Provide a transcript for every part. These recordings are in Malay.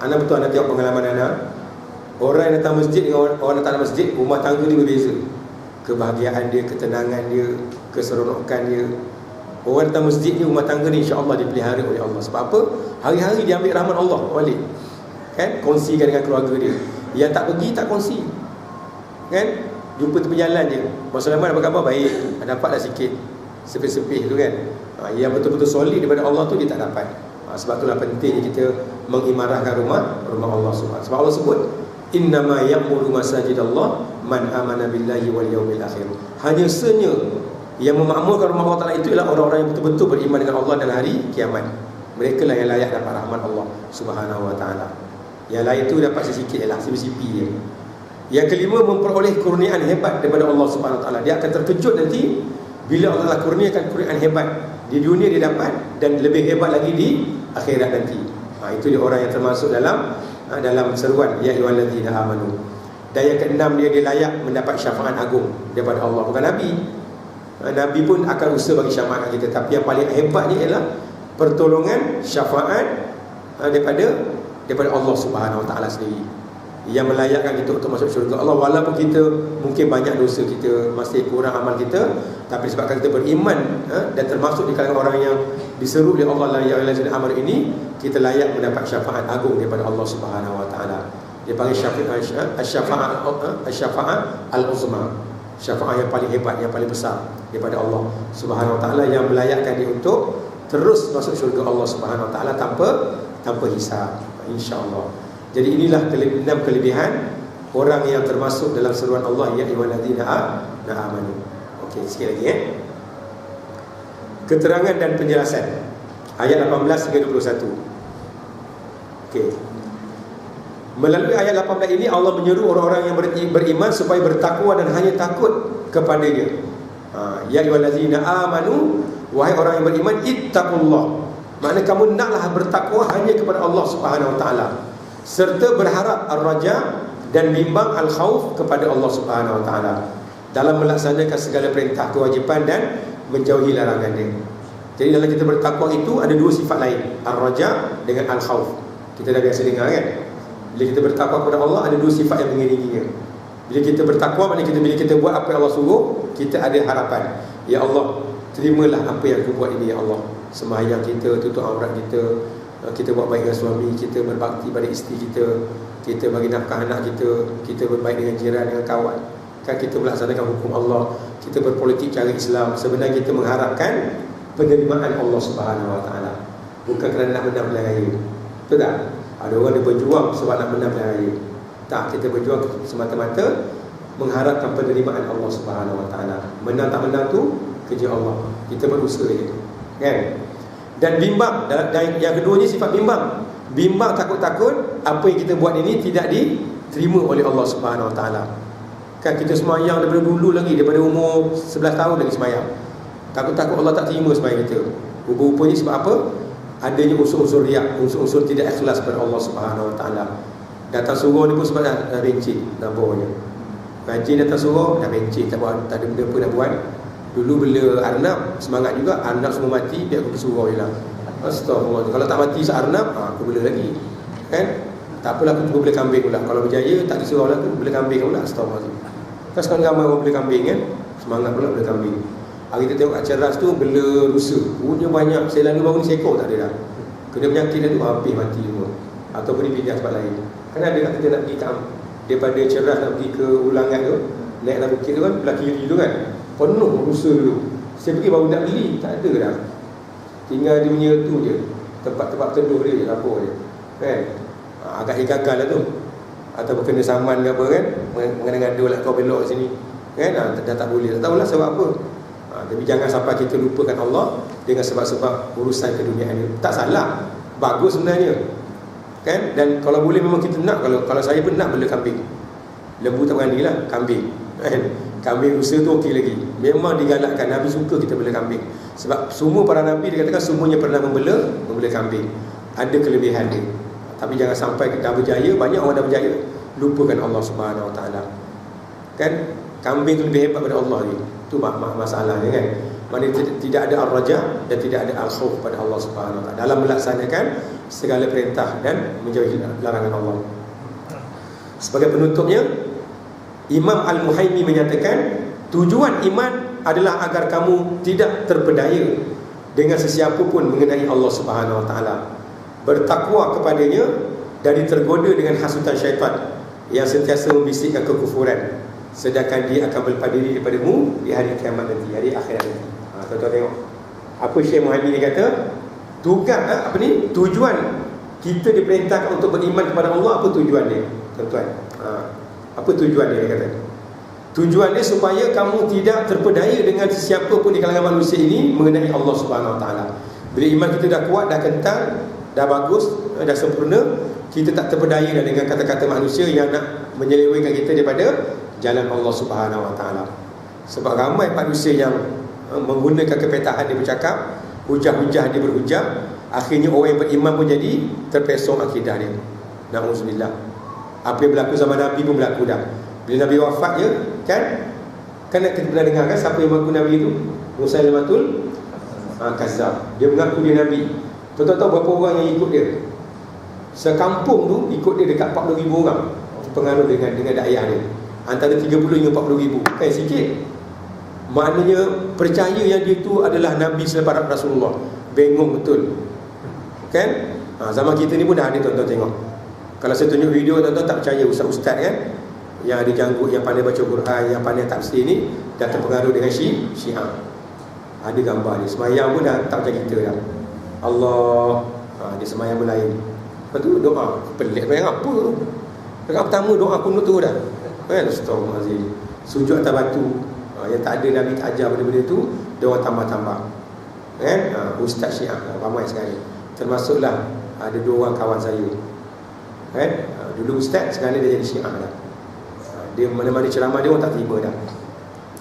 Ana betul ana tengok pengalaman ana. Orang yang datang masjid dengan orang datang masjid, rumah tangga dia berbeza. Kebahagiaan dia, ketenangan dia, keseronokan dia. Orang datang masjid ni, rumah tangga ni insya-Allah dipelihara oleh Allah. Sebab apa? Hari-hari dia ambil rahmat Allah balik. Kan? Kongsikan dengan keluarga dia. Yang tak pergi tak kongsi. Kan? Jumpa tepi jalan je. Masalah apa khabar? Baik. Dapatlah sikit sepih-sepih tu kan. Yang betul-betul solid daripada Allah tu dia tak dapat. Sebab itulah pentingnya kita mengimarahkan rumah Allah Subhanahu. Sebab Allah sebut innama ya'muru masajidallah man amana billahi wal yawmil akhir. Hanya senya yang memakmurkan rumah Allah Ta'ala itu ialah orang-orang yang betul-betul beriman dengan Allah dan hari kiamat. Mereka lah yang layak dapat rahmat Allah Subhanahu wa ta'ala. Yang lain tu dapat sikit lah, sipi-sipi je. Yang kelima, memperoleh kurniaan hebat daripada Allah Subhanahu wa ta'ala. Dia akan terkejut nanti bila Allah Ta'ala kurniakan kurniaan hebat. Di dunia dia dapat, dan lebih hebat lagi di akhirat nanti. Itu dia orang yang termasuk dalam seruan ya ayyuhallazina amanu. Dan yang keenam, dia layak mendapat syafaat agung daripada Allah. Bukan Nabi. Nabi pun akan usaha bagi syafaat kita, tapi yang paling hebat ni ialah pertolongan syafaat daripada Allah Subhanahu wa ta'ala sendiri, yang melayakkan kita untuk masuk syurga Allah. Walaupun kita mungkin banyak dosa, kita masih kurang amal kita, tapi sebabkan kita beriman dan termasuk di kalangan orang yang diseru oleh Allah ya ayyuhallazina amanu ini, kita layak mendapat syafaat agung daripada Allah Subhanahu wa ta'ala. Dia panggil syafaat al-uzma, syafaat yang paling hebat, yang paling besar daripada Allah Subhanahu wa ta'ala, yang melayakkan dia untuk terus masuk syurga Allah Subhanahu wa ta'ala tanpa hisab, insya-Allah. Jadi inilah 6 kelebihan orang yang termasuk dalam seruan Allah ya ayyuhallazina amanu. Okey, sikit lagi keterangan dan penjelasan ayat 18 hingga 21. Okey. Melalui ayat 18 ini Allah menyeru orang-orang yang beriman supaya bertakwa dan hanya takut kepada-Nya. Ya ayyuhallazina amanu, wahai orang yang beriman, ittaqullah. Maknanya kamu naklah bertakwa hanya kepada Allah Subhanahu wa ta'ala, serta berharap ar-raja dan bimbang al-khauf kepada Allah Subhanahu wa ta'ala dalam melaksanakan segala perintah kewajipan dan menjauhi larangan dia. Jadi dalam kita bertakwa itu ada dua sifat lain, ar-raja dengan al-khauf. Kita dah biasa dengar kan? Bila kita bertakwa kepada Allah, ada dua sifat yang mengiringinya. Bila kita bertakwa, maknanya bila kita buat apa yang Allah suruh, kita ada harapan, ya Allah, terimalah apa yang aku buat ini ya Allah. Sembahyang kita, tutup aurat kita, kita buat baik dengan suami, kita berbakti pada isteri kita, kita bagi nafkah anak kita, kita berbaik dengan jiran, dengan kawan. Kan kita melaksanakan hukum Allah, kita berpolitik cara Islam. Sebenarnya kita mengharapkan penerimaan Allah Subhanahu wa ta'ala, bukan kerana nak menang pilihan raya. Betul tak? Ada orang dia berjuang sebab nak menang pilihan raya. Tak, kita berjuang semata-mata mengharapkan penerimaan Allah Subhanahu wa ta'ala. Menang tak menang tu kerja Allah, kita berusaha je, kan? Dan bimbang, dan yang keduanya sifat bimbang. Bimbang, takut-takut apa yang kita buat ini tidak diterima oleh Allah Subhanahu wa ta'ala. Kan kita semayang daripada dulu lagi, daripada umur 11 tahun lagi semayang. Takut-takut Allah tak terima semayang kita. Rupa-rupanya sebab apa? Adanya unsur-unsur riak, unsur-unsur tidak ikhlas kepada Allah Subhanahu wa ta'ala. Datang suruh ni pun sebab dah bencin, dah bawahnya. Rajin datang suruh, dah bencin, tak ada benda pun nak buat. Dulu bila arnab, semangat juga. Arnab semua mati, biar aku bersuruh je lah. Astagfirullah. Kalau tak mati searnab, aku bela lagi, kan? Tak apalah, aku cuba bela kambing pula. Kalau berjaya, tak disuruh lah, aku bela kambing pula. Astagfirullah. Kan sekarang ramai orang bela kambing kan? Semangat pula bela kambing. Hari kita tengok kat Ceras tu, bela rusa. Punya banyak. Saya lalu baru ni seekor tak ada dah. Kena penyakit dah tu, habis mati semua. Ataupun dipindah tempat lain. Kan ada kat kita nak pergi daripada Ceras nak pergi ke Ulangan tu, naiklah bukit tu kan, belah kiri tu kan, penuh rusa dulu. Saya pergi baru nak beli, tak ada dah. Tinggal dia punya tu je, tempat-tempat teduh dia je, dapur je, kan? Agak gagal lah tu. Ataupun kena saman ke apa kan, mengada-ngada lah kau belok sini, kan? Dah tak boleh, tak tahulah sebab apa. Tapi jangan sampai kita lupakan Allah dengan sebab-sebab urusan keduniaan ni. Tak salah, bagus sebenarnya, kan? Dan kalau boleh memang kita nak, kalau saya pun nak bela kambing. Lembu tak berani lah, kambing, kan? Kambing rusa tu okey lagi. Memang digalakkan, Nabi suka kita bela kambing. Sebab semua para Nabi dikatakan semuanya pernah membela kambing. Ada kelebihan dia. Tapi jangan sampai kita berjaya, banyak orang dah berjaya, lupakan Allah Subhanahu wa ta'ala, kan? Kambing tu lebih hebat pada Allah ni. Itu masalahnya, kan? Maksudnya tidak ada ar-raja dan tidak ada al-khauf pada Allah Subhanahu wa ta'ala dalam melaksanakan segala perintah dan menjauhi larangan Allah. Sebagai penutupnya, Imam Al-Muhaimi menyatakan tujuan iman adalah agar kamu tidak terpedaya dengan sesiapa pun mengenai Allah Subhanahu Wa Taala, bertakwa kepadanya dari tergoda dengan hasutan syaitan yang sentiasa membisikkan kekufuran, sedangkan dia akan berlepas diri daripadamu di hari kiamat nanti, hari akhirat nanti. Tuan-tuan tengok apa Syekh Muhammad ni kata, tujuan kita diperintahkan untuk beriman kepada Allah. Apa tujuan dia, tuan-tuan? Apa tujuan dia kata? Tujuan dia supaya kamu tidak terpedaya dengan sesiapa pun di kalangan manusia ini mengenai Allah Subhanahu Wa Taala. Bila iman kita dah kuat, dah kental, dah bagus, dah sempurna, kita tak terpedaya dengan kata-kata manusia yang nak menyelewengkan kita daripada jalan Allah Subhanahu Wa Taala. Sebab ramai manusia yang menggunakan kepetaan dia bercakap, hujah-hujah dia berhujah, akhirnya orang yang beriman pun jadi terpesong akidah dia. Na'udzubillah. Apa yang berlaku zaman Nabi pun berlaku dah. Bila Nabi wafat je, kan kita pernah dengar kan siapa yang mengaku Nabi itu? Musailamatul Kazzab. Dia mengaku dia Nabi. Tuan-tuan tahu berapa orang yang ikut dia? Sekampung tu ikut dia dekat 40,000 orang. Pengaruh dengan dakwah dia. Antara 30 hingga 40,000. Bukan sikit. Maknanya percaya yang dia tu adalah Nabi selepas Rasulullah. Bengong betul. Kan? Zaman kita ni pun dah ada, tuan-tuan tengok. Kalau saya tunjuk video, tuan-tuan tak percaya ustaz-ustaz kan, yang ada janggut, yang pandai baca Quran, yang pandai tafsir ni, dah terpengaruh dengan Syiah. Ada gambar dia. Semayang pun dah tak macam kita dah. Allah, dia semayang pun lain. Lepas tu doa, pelik semayang apa tu? Rakaat pertama doa kunut tu dah. Kan? Astagfirullahaladzim. Sujud atas batu. Yang tak ada Nabi tak ajar benda-benda tu, dia orang tambah-tambah. Kan? Ustaz Syiah ramai sekali. Termasuklah ada 2 orang kawan saya. Kan? Dulu ustaz, sekarang dia jadi Syiah dah. Dia mana-mana ceramah dia orang tak terima dah.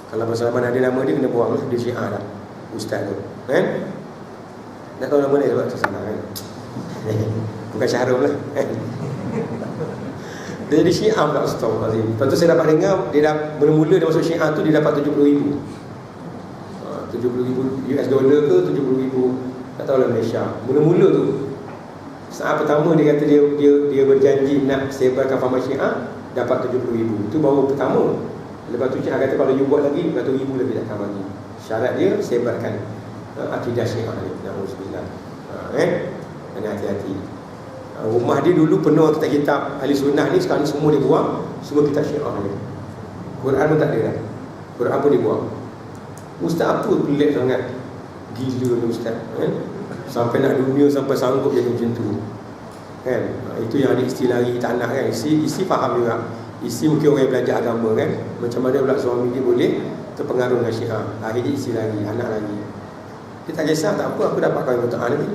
Kalau pasal mana ada nama dia, kena buang lah. Dia Syiah dah, ustaz tu. Kan? Nak tahu nama dia sebab tu salah kan. Bukan Syahrul lah. Dia jadi Syiah pula. Astagfirullahaladzim. Lepas tu saya dapat dengar, dia dah mula-mula dia masuk Syiah tu, dia dapat 70,000. 70,000 US dollar ke 70,000, tak tahulah Malaysia. Mula-mula tu, saat pertama dia kata dia berjanji nak sebarkan faham Syiah, dapat 70,000. Itu baru pertama. Lepas tu Syiah kata kalau you buat lagi 100,000 lebih takkan bagi. Syarat dia sebarkan akidah Syiah ni. Na'udzubillah. Kena hati-hati. Rumah dia dulu penuh kitab-kitab ahli sunnah ni, sekarang semua dia buang, semua kitab Syiah ni. Quran pun tak ada dah. Quran pun dia buang. Ustaz apa pelik sangat, gila ni ustaz, kan? Sampai nak dunia, sampai sanggup jadi macam tu, kan? Itu yang ada isteri lari tak nak, kan? Isteri faham juga. Isteri mungkin orang yang belajar agama, kan? Macam mana pula suami dia boleh terpengaruh dengan Syiah. Akhirnya isteri lagi, anak lagi. Dia tak kisah, tak apa, aku dapat kahwin muta'ah lagi.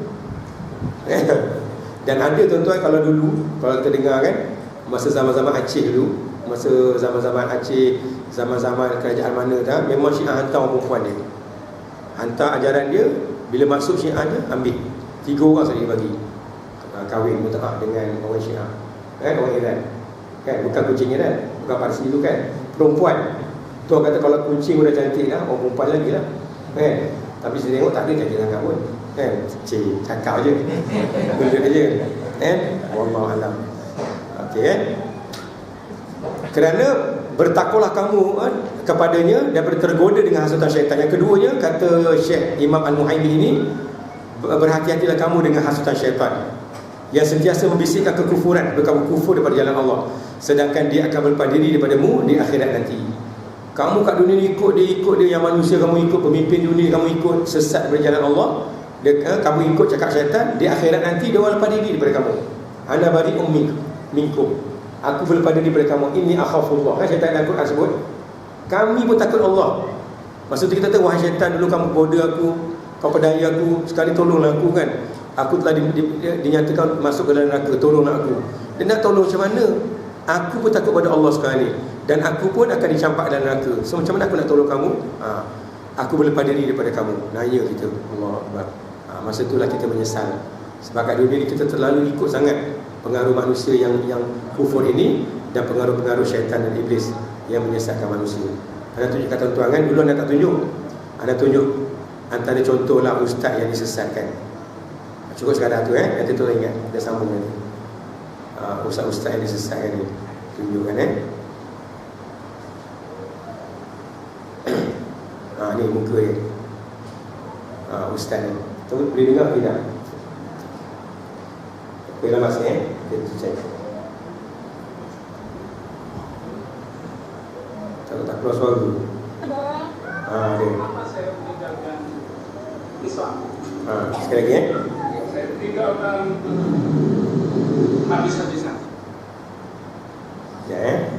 Dan ada tuan-tuan, kalau dulu, kalau kita dengar kan, masa zaman-zaman Aceh dulu, masa zaman-zaman Aceh, zaman-zaman kerajaan mana dah, memang Syiah hantar orang perempuan dia, hantar ajaran dia. Bila masuk Syiah dia, ambil 3 orang saja dia bagi kahwin muta'ah dengan orang Syiah, kan? Orang Iran, kan? Bukan kucing Iran, bukan Parsi tu, kan? Perempuan. Tuan kata kalau kucing sudah cantik dah, orang perempuan lagi lah, kan? Tapi saya tengok tak ada cantik sangat pun, kan? Cakap je, benda je, kan? Wallahualam. Okey, kan? Kerana bertakwalah kamu kepadanya daripada tergoda dengan hasutan syaitan. Yang keduanya, kata Syekh Imam Al-Muhaimi ini, berhati-hatilah kamu dengan hasutan syaitan yang sentiasa membisikkan kekufuran, berkamu kufur daripada jalan Allah, sedangkan dia akan berlepas diri daripadamu di akhirat nanti. Kamu kat dunia ni ikut dia yang manusia, kamu ikut pemimpin dunia, kamu ikut sesat daripada jalan Allah, kamu ikut cakap syaitan, di akhirat nanti dia orang lepas diri daripada kamu. Ana bari'um minkum, aku berlepas diri daripada kamu. Inni akhafullah, kan syaitan dalam Quran sebut. Kami pun takut Allah. Maksud kita kata, wahai syaitan, dulu kamu bodoh aku, kau pedaya aku, sekali tolonglah aku, kan? Aku telah dinyatakan masuk ke dalam neraka, tolonglah aku. Dia nak tolong macam mana? Aku pun takut pada Allah sekarang ni, dan aku pun akan dicampak dalam neraka. So macam mana aku nak tolong kamu? Aku berlepas diri daripada kamu. Naya kita, Allah Akbar. Masa itulah kita menyesal. Sebab kat dunia ni kita terlalu ikut sangat pengaruh manusia yang kufur ini, dan pengaruh-pengaruh syaitan dan iblis yang menyesatkan manusia. Anda tunjuk kata tuan kan, dulu anda tak tunjuk. Anda tunjuk antara contohlah ustaz yang disesatkan. Cukup sekadar tu nanti tu ingat, kita sambung nanti. Ustaz-ustaz yang disesatkan ni tunjukkan ni muka dia. Ustaz ni. Tu boleh dengar tidak? Bila masih kita cek. Tak keluar suara dulu. Dia. Sekali lagi Saya tinggalkan habis-habisan. Ya.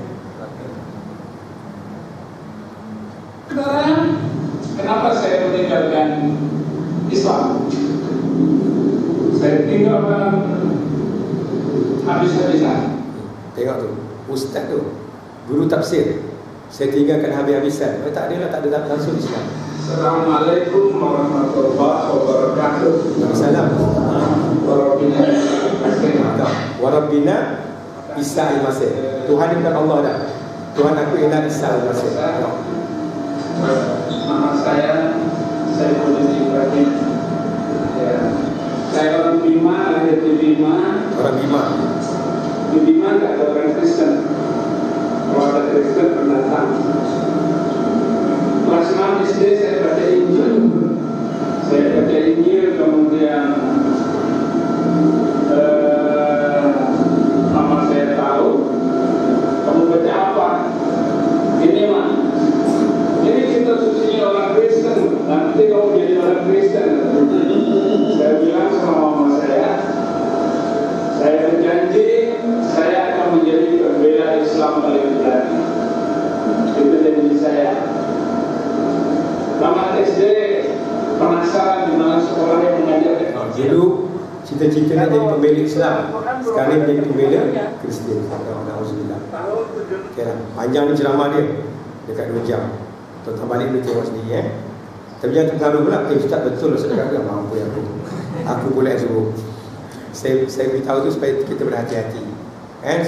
Kenapa saya meninggalkan Islam? Saya tinggalkan habis-habisan. Tengok tu, ustaz tu, guru tafsir. Saya tinggalkan habis-habisan. Tak ada langsung Islam. Assalamualaikum warahmatullahi wabarakatuh. Assalamualaikum Warabbina Isa al-Masih. Tuhan bukan Allah dah. Tuhan aku ialah Isa al-Masih. Nama saya Saifuddin Ibrahim. Ya. Saya orang Bima, lahir di Bima. Orang Bima. Di Bima tak ada orang Kristen. Kalau ada Kristen pendatang. Kelas 6 SD saya baca Injil. Kemudian mama saya tahu. Kamu baca apa? Ini mah. Ini kita susinya orang Kristen. Nanti kamu jadi orang Kristen. Saya bilang sama mama saya berjanji saya akan menjadi pembela Islam paling berani. Itu janji saya. Tamat SD penasaran di mana sekolah yang mengajar. Dulu cita-cita nak jadi pembela Islam, sekarang menjadi pembela Kristian. Alhamdulillah. Okeylah, panjang ni ceramah dia dekat 2 jam. Tuan-tuan balik dulu tengok sendiri Tapi jangan terpengaruh pula. Ustaz betul lah sedekah dia mampu aku boleh suruh. Saya beritahu tu supaya kita berhati-hati.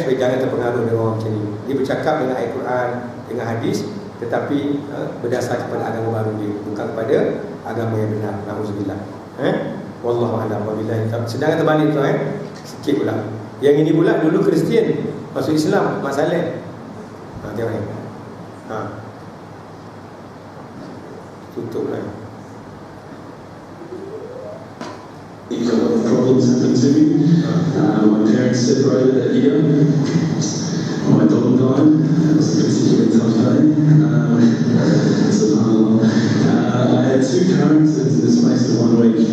Supaya jangan terpengaruh dengan orang macam ni. Dia bercakap dengan ayat Quran, dengan hadis, tetapi berdasar kepada agama baru dia, bukan kepada agama yang benar. Nauzubillah. Wallahu a'lam wabillahi taufiq. Sedangkan terbalik tu sikit pula. Yang ini pula dulu Kristian masuk Islam, Mak Saleh. Tengok ni. Tutup lah. A couple of problems happened to me. My parents separated that year. My dog died. That was a particularly tough day. SubhanAllah. I had 2 currents in the space of 1 week.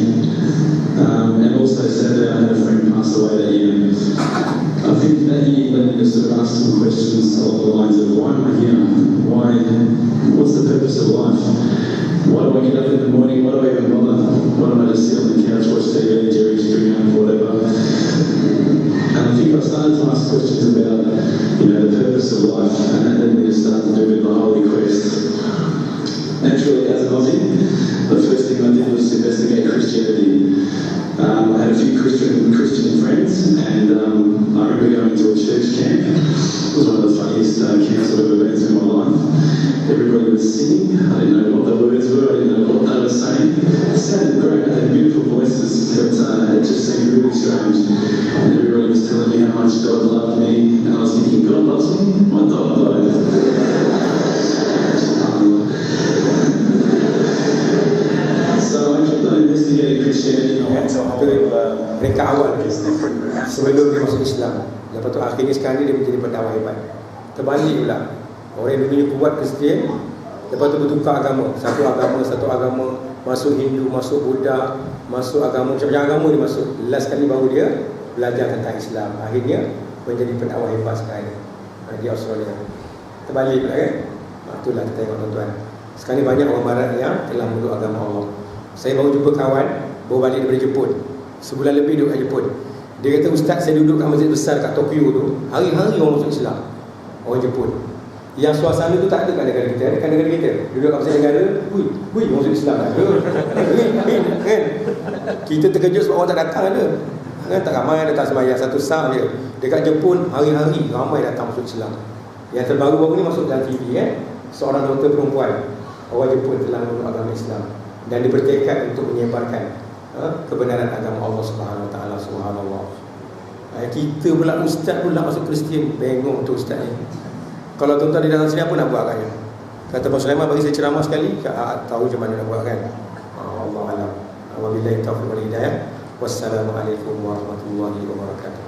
And also sadly I had a friend pass away that year. I think that year led me to sort of ask some questions along the lines of why am I here? What's the purpose of life? Why do I get up in the morning? Why do I even bother? Why don't I just sit on the couch, watch TV, Jerry Springer, whatever? And I think I started to ask questions about, the purpose of life, and that led me to start to do with the Holy Quest. Naturally, as an Aussie, the first thing I did was investigate Christianity. I had a few Christian friends, and I remember going to a church camp. It was one of the funniest camps I've ever been to in my life. Everybody was singing. I didn't know what the words were. I didn't know what they were saying. It sounded great. I had beautiful voices, but it just seemed really strange. And everybody was telling me how much God loved me, and I was thinking, God loves me? My dog died. So I kept on investigating Christianity. Mereka awal sebelum dia masuk Islam. Lepas tu akhirnya sekarang dia menjadi pendakwah hebat. Terbalik pula. Orang yang dulunya kuat Kristian, lepas tu bertukar agama. Satu agama, masuk Hindu, masuk Buddha, masuk agama, macam-macam agama dia masuk. Last kali baru dia belajar tentang Islam. Akhirnya menjadi pendakwah hebat sekarang di Australia. Terbalik pula itulah kita tengok tuan-tuan. Sekarang ni banyak orang barat yang telah meluk agama Allah. Saya baru jumpa kawan, baru balik daripada Jepun. Sebulan lebih duduk kat Jepun. Dia kata, Ustaz, saya duduk kat masjid besar kat Tokyo tu, hari-hari orang masuk Islam, orang Jepun. Yang suasana tu tak ada kat negara kita. Ada kat negara kita, duduk kat masjid negara, hui, orang masuk Islam ada. Kan? Kita terkejut sebab orang tak datang ada. Kan, tak ramai datang sembahyang, satu sah je. Dekat Jepun, hari-hari ramai datang masuk Islam. Yang terbaru-baru ni masuk dalam TV seorang doktor perempuan, orang Jepun telah meluk agama Islam dan dia bertekad untuk menyebarkan kebenaran agama Allah Subhanahu Wa Taala. Subhanallah. Kita pula ustaz pula masuk Kristian, bengong tu ustaz ni. Kalau tuan-tuan di dalam sini apa nak buat agaknya? Kata Pak Sulaiman bagi saya ceramah sekali, tahu macam mana nak buat kan? Allah alam. Wabillahi taufiq wal hidayah. Wassalamualaikum warahmatullahi wabarakatuh.